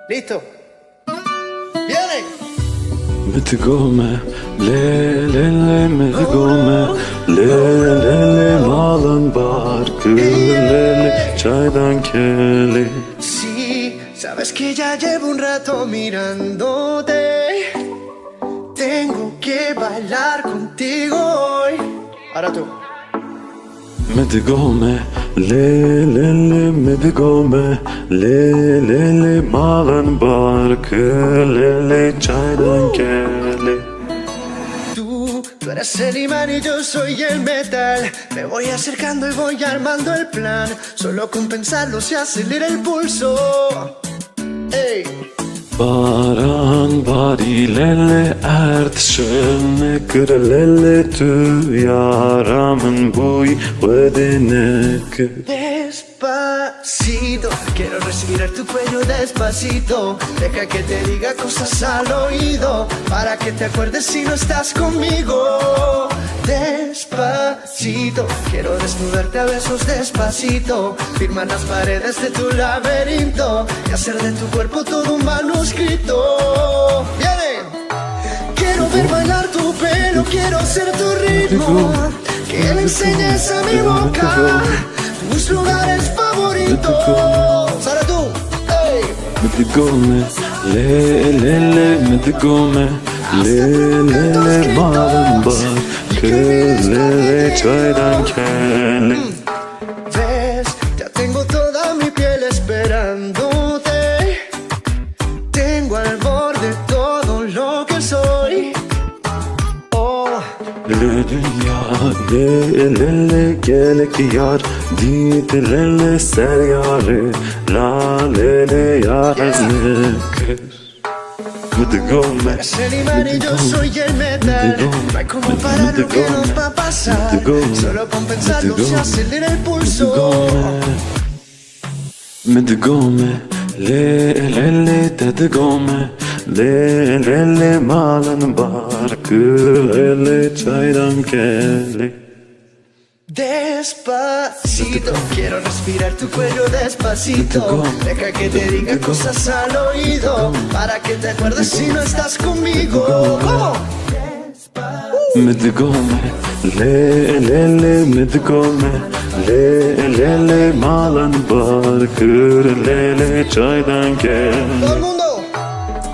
Listo. Viene. Sí, sabes que ya llevo un rato mirándote. Tengo que bailar contigo hoy. Ahora tú. Tú eres el imán y yo soy el metal. Me voy acercando y voy armando el plan. Solo con pensarlo se acelera el pulso. Ey. Baran barilele ertşene kırlele tü yaramın buy wedene kır. Despacito, quiero respirar tu cuello despacito. Deja que te diga cosas al oído, para que te acuerdes si no estás conmigo. Despacito, quiero desnudarte a besos despacito. Firmar las paredes de tu laberinto y hacer de tu cuerpo todo un manuscrito. ¡Viene! Quiero ver bailar tu pelo, quiero ser tu ritmo. Que le enseñes a mi boca tus lugares favoritos. Ahora tú, hey. Ves, ya tengo toda mi piel esperándote. Tengo al borde todo lo que soy. Oh. Dünya yelele gelek yar ditlele ser yarı la lele yar eznek Eres el imán y yo soy el metal. No hay como parar lo que nos va a pasar. Solo con pensarlo se acelera el pulso. le malın barkı le çaydan keli. Despacito, quiero respirar tu cuello despacito. Deja que te diga cosas al oído, para que te acuerdes si no estás conmigo. ¿Cómo? Le malın barkı le çaydan keli. Todo el mundo.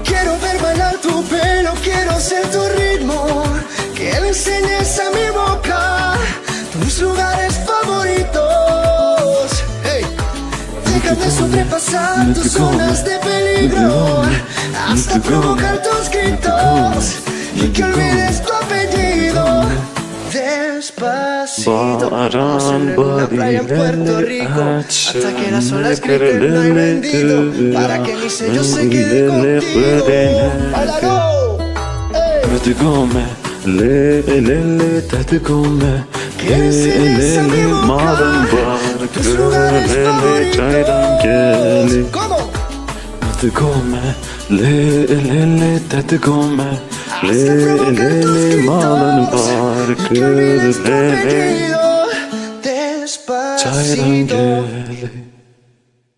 Quiero ver bailar tu pelo, quiero ser tu ritmo. Que le enseñes a mi boca tus lugares favoritos. Hey. Déjame sobrepasar tus zonas de peligro, hasta provocar tus gritos y que olvides tu apellido. Despacito, vamos a en una playa en Puerto Rico, hasta que las olas griten no hay bendito, para que mi sello se quede contigo. ¡Bailalo! ¿Quieres ser mi boca? Tus lugares favoritos. ¿Cómo? malın barkı le Despacito. çaydan keli.